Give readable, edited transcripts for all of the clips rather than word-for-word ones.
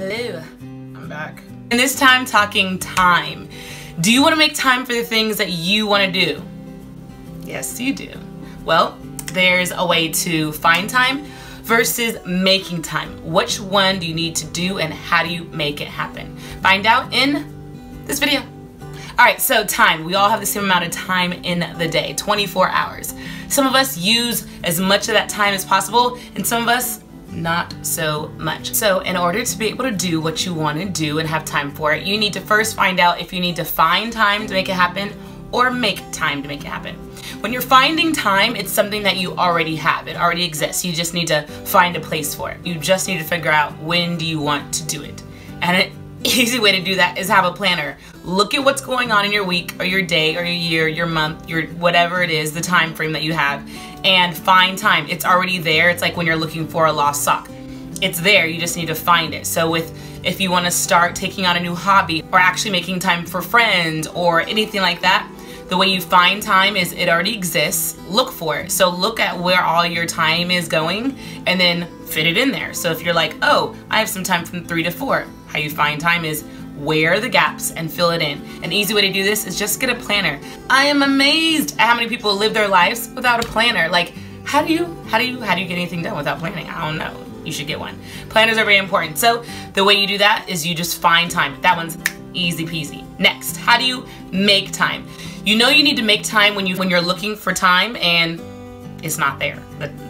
Hello, I'm back. And this time talking time. Do you want to make time for the things that you want to do? Yes, you do. Well, there's a way to find time versus making time. Which one do you need to do and how do you make it happen? Find out in this video. All right, so time. We all have the same amount of time in the day, 24 hours. Some of us use as much of that time as possible and some of us not so much. So in order to be able to do what you want to do and have time for it, you need to first find out if you need to find time to make it happen or make time to make it happen. When you're finding time, it's something that you already have. It already exists. You just need to find a place for it. You just need to figure out when do you want to do it. And an easy way to do that is have a planner. Look at what's going on in your week or your day or your year, your month, your whatever it is, the time frame that you have, and find time. It's already there. It's like when you're looking for a lost sock. It's there, you just need to find it. So if you want to start taking on a new hobby or actually making time for friends or anything like that, the way you find time is it already exists. Look for it. So look at where all your time is going and then fit it in there. So if you're like, oh, I have some time from 3 to 4, how you find time is where are the gaps and fill it in. An easy way to do this is just get a planner. I am amazed at how many people live their lives without a planner. Like, how do you get anything done without planning? I don't know. You should get one. Planners are very important. So the way you do that is you just find time. That one's easy peasy. Next, how do you make time? You know you need to make time when you're looking for time and it's not there.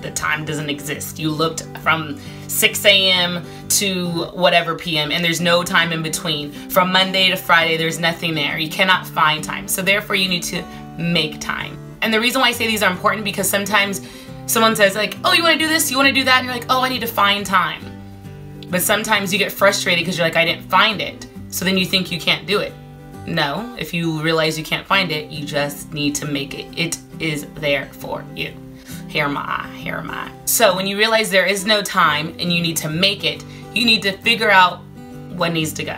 The time doesn't exist. You looked from 6 a.m. to whatever p.m. and there's no time in between. From Monday to Friday, there's nothing there. You cannot find time. So therefore you need to make time. And the reason why I say these are important because sometimes someone says like, oh, you want to do this, you want to do that, and you're like, oh, I need to find time. But sometimes you get frustrated because you're like, I didn't find it. So then you think you can't do it. No, if you realize you can't find it, you just need to make it. It is there for you. Here am I. So when you realize there is no time and you need to make it, you need to figure out what needs to go.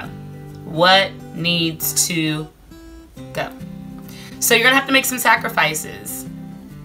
What needs to go. So you're gonna have to make some sacrifices.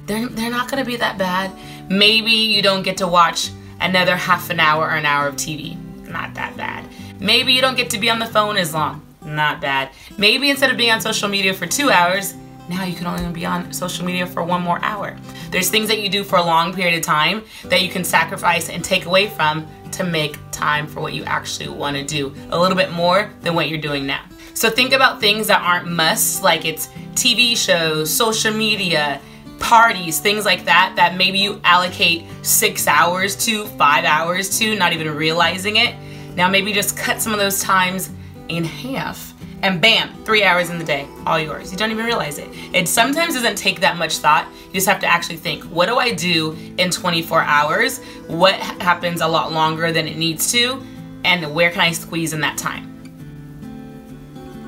They're not gonna be that bad. Maybe you don't get to watch another half an hour or an hour of TV. Not that bad. Maybe you don't get to be on the phone as long. Not bad. Maybe instead of being on social media for 2 hours, now you can only be on social media for 1 more hour. There's things that you do for a long period of time that you can sacrifice and take away from to make time for what you actually want to do a little bit more than what you're doing now. So think about things that aren't musts, like it's TV shows, social media, parties, things like that, that maybe you allocate 6 hours to, 5 hours to, not even realizing it. Now maybe just cut some of those times in half and bam, 3 hours in the day, all yours. You don't even realize it. It sometimes doesn't take that much thought. You just have to actually think, what do I do in 24 hours? What happens a lot longer than it needs to? And where can I squeeze in that time?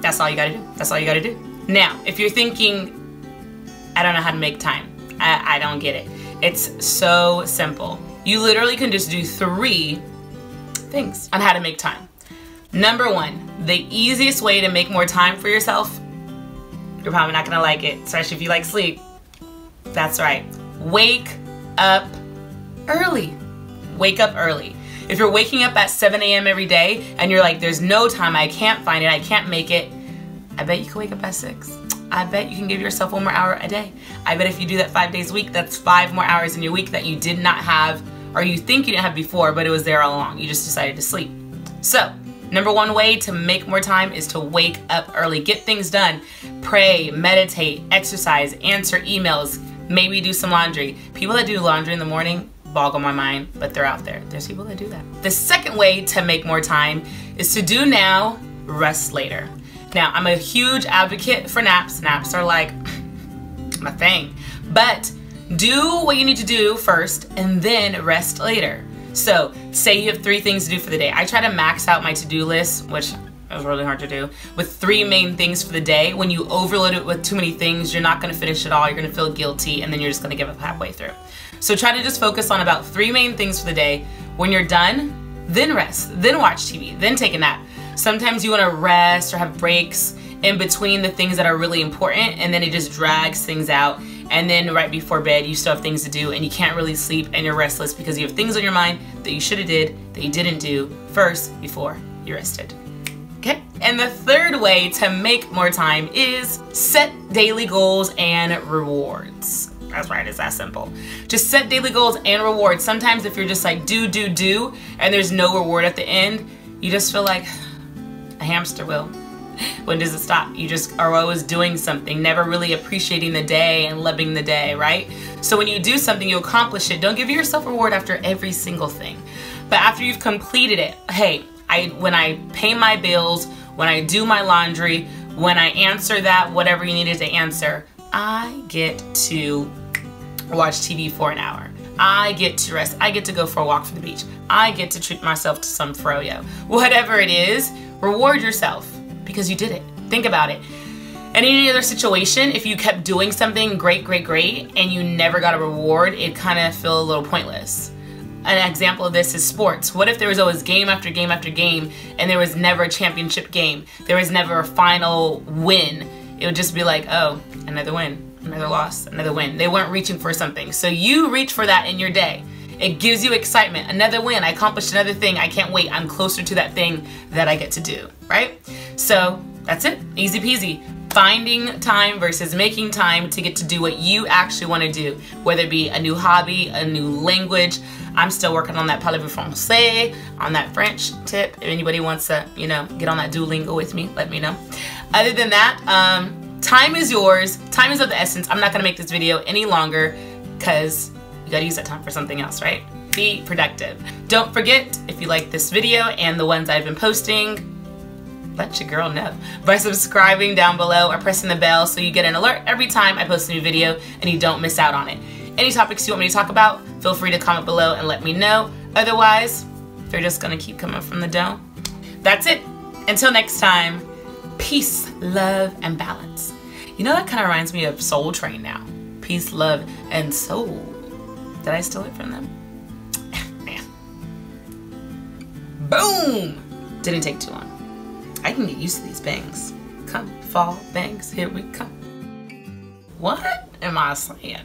That's all you gotta do. That's all you gotta do. Now, if you're thinking, I don't know how to make time. I don't get it. It's so simple. You literally can just do 3 things on how to make time. Number 1, the easiest way to make more time for yourself, you're probably not gonna like it, especially if you like sleep. That's right. Wake up early. Wake up early. If you're waking up at 7 a.m. every day and you're like, there's no time, I can't find it, I can't make it, I bet you can wake up at 6. I bet you can give yourself 1 more hour a day. I bet if you do that 5 days a week, that's 5 more hours in your week that you did not have, or you think you didn't have before, but it was there all along. You just decided to sleep. So, number 1 way to make more time is to wake up early. Get things done. Pray, meditate, exercise, answer emails, maybe do some laundry. People that do laundry in the morning boggle my mind, but they're out there. There's people that do that. The second way to make more time is to do now, rest later. Now, I'm a huge advocate for naps. Naps are like my thing. But do what you need to do first and then rest later. So say you have 3 things to do for the day. I try to max out my to-do list, which is really hard to do, with 3 main things for the day. When you overload it with too many things, you're not gonna finish it all. You're gonna feel guilty and then you're just gonna give up halfway through. So try to just focus on about 3 main things for the day. When you're done, then rest, then watch TV, then take a nap. Sometimes you wanna rest or have breaks in between the things that are really important and then it just drags things out. And then right before bed, you still have things to do and you can't really sleep and you're restless because you have things on your mind that you should have did that you didn't do first before you rested. Okay? And the third way to make more time is set daily goals and rewards. That's right, it's that simple. Just set daily goals and rewards. Sometimes if you're just like do, and there's no reward at the end, you just feel like a hamster wheel. When does it stop? You just are always doing something, never really appreciating the day and loving the day, right? So when you do something, you accomplish it. Don't give yourself a reward after every single thing. But after you've completed it, hey, when I pay my bills, when I do my laundry, when I answer that, whatever you needed to answer, I get to watch TV for an hour. I get to rest. I get to go for a walk from the beach. I get to treat myself to some froyo. Whatever it is, reward yourself because you did it. Think about it. In any other situation, if you kept doing something great, and you never got a reward, it kind of feel a little pointless. An example of this is sports. What if there was always game after game after game and there was never a championship game? There was never a final win. It would just be like, oh, another win, another loss, another win. They weren't reaching for something. So you reach for that in your day. It gives you excitement. Another win, I accomplished another thing. I can't wait. I'm closer to that thing that I get to do, right? So that's it, easy peasy. Finding time versus making time to get to do what you actually want to do, whether it be a new hobby, a new language. I'm still working on that parlez-vous français, on that French tip. If anybody wants to, get on that Duolingo with me, let me know. Other than that, time is yours. Time is of the essence. I'm not going to make this video any longer because you got to use that time for something else, right? Be productive. Don't forget, if you like this video and the ones I've been posting, let your girl know by subscribing down below or pressing the bell so you get an alert every time I post a new video and you don't miss out on it. Any topics you want me to talk about, feel free to comment below and let me know. Otherwise, if you're just gonna keep coming from the dough, that's it. Until next time, peace, love, and balance. You know, that kind of reminds me of Soul Train now. Peace, love, and soul. Did I steal it from them? Man. Boom! Didn't take too long. I can get used to these bangs. Come, fall, bangs, here we come. What am I saying?